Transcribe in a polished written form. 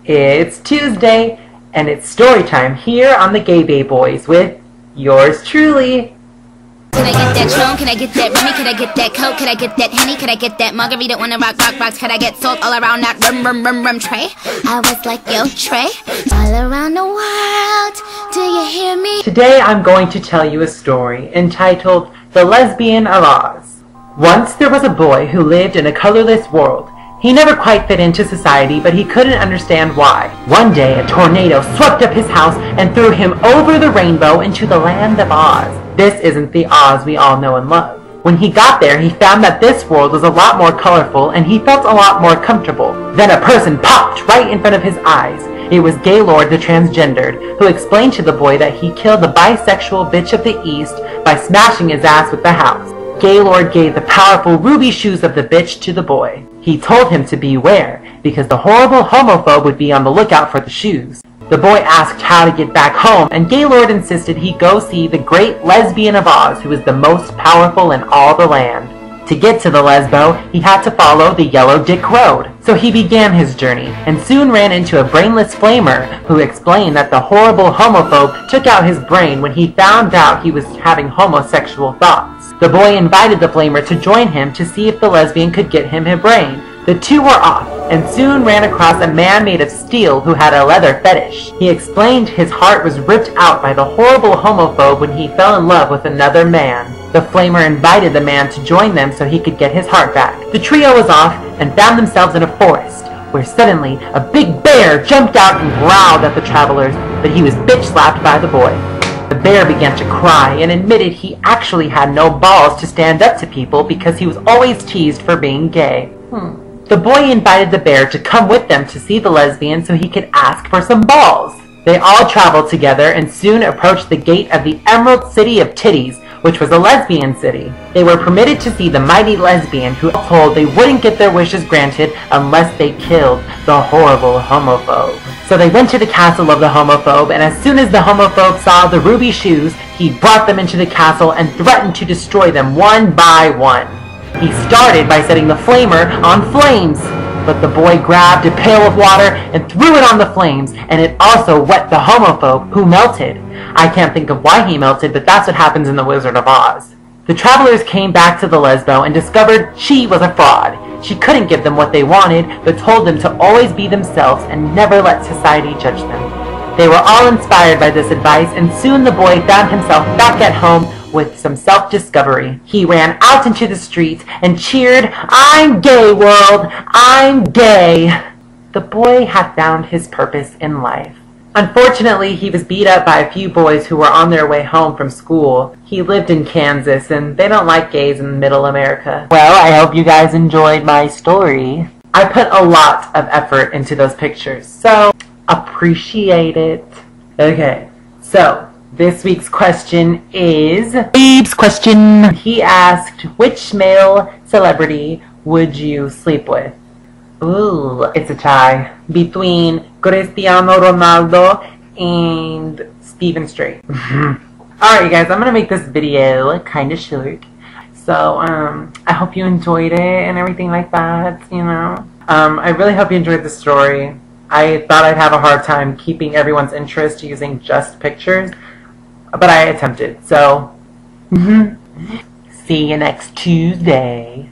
It's Tuesday, and it's story time here on the TheGayBayBoys with yours truly. Can I get that Tron? Can I get that Remy? Can I get that Coke? Can I get that Henny? Can I get that Margarita? Wanna rock box? Can I get salt all around that rum tray? I was like, yo, Trey, all around the world, do you hear me? Today I'm going to tell you a story entitled The Lesbian of Oz. Once there was a boy who lived in a colorless world. He never quite fit into society, but he couldn't understand why. One day, a tornado swept up his house and threw him over the rainbow into the land of Oz. This isn't the Oz we all know and love. When he got there, he found that this world was a lot more colorful and he felt a lot more comfortable. Then a person popped right in front of his eyes. It was Gaylord the transgendered, who explained to the boy that he killed the bisexual bitch of the East by smashing his ass with the house. Gaylord gave the powerful ruby shoes of the bitch to the boy. He told him to beware, because the horrible homophobe would be on the lookout for the shoes. The boy asked how to get back home, and Gaylord insisted he go see the great lesbian of Oz, who is the most powerful in all the land. To get to the Lesbo, he had to follow the Yellow Dick Road. So he began his journey, and soon ran into a brainless flamer, who explained that the horrible homophobe took out his brain when he found out he was having homosexual thoughts. The boy invited the flamer to join him to see if the lesbian could get him her brain. The two were off, and soon ran across a man made of steel who had a leather fetish. He explained his heart was ripped out by the horrible homophobe when he fell in love with another man. The flamer invited the man to join them so he could get his heart back. The trio was off and found themselves in a forest, where suddenly a big bear jumped out and growled at the travelers, but he was bitch-slapped by the boy. The bear began to cry and admitted he actually had no balls to stand up to people because he was always teased for being gay. The boy invited the bear to come with them to see the lesbian so he could ask for some balls. They all traveled together and soon approached the gate of the Emerald City of Titties, which was a lesbian city. They were permitted to see the mighty lesbian, who told they wouldn't get their wishes granted unless they killed the horrible homophobe. So they went to the castle of the homophobe, and as soon as the homophobe saw the ruby shoes, he brought them into the castle and threatened to destroy them one by one. He started by setting the flamer on flames, but the boy grabbed a pail of water and threw it on the flames, and it also wet the homophobe, who melted. I can't think of why he melted, but that's what happens in The Wizard of Oz. The travelers came back to the Lesbo and discovered she was a fraud. She couldn't give them what they wanted, but told them to always be themselves and never let society judge them. They were all inspired by this advice, and soon the boy found himself back at home with some self-discovery. He ran out into the streets and cheered, "I'm gay, world! I'm gay!" The boy had found his purpose in life. Unfortunately, he was beat up by a few boys who were on their way home from school. He lived in Kansas, and they don't like gays in Middle America. Well, I hope you guys enjoyed my story. I put a lot of effort into those pictures, so appreciate it. Okay, so this week's question is Abe's question. He asked, which male celebrity would you sleep with? Ooh, it's a tie between Cristiano Ronaldo and Steven Strait. Alright, you guys, I'm gonna make this video kind of short. So, I hope you enjoyed it and everything like that, you know. I really hope you enjoyed the story. I thought I'd have a hard time keeping everyone's interest using just pictures, but I attempted, so see you next Tuesday.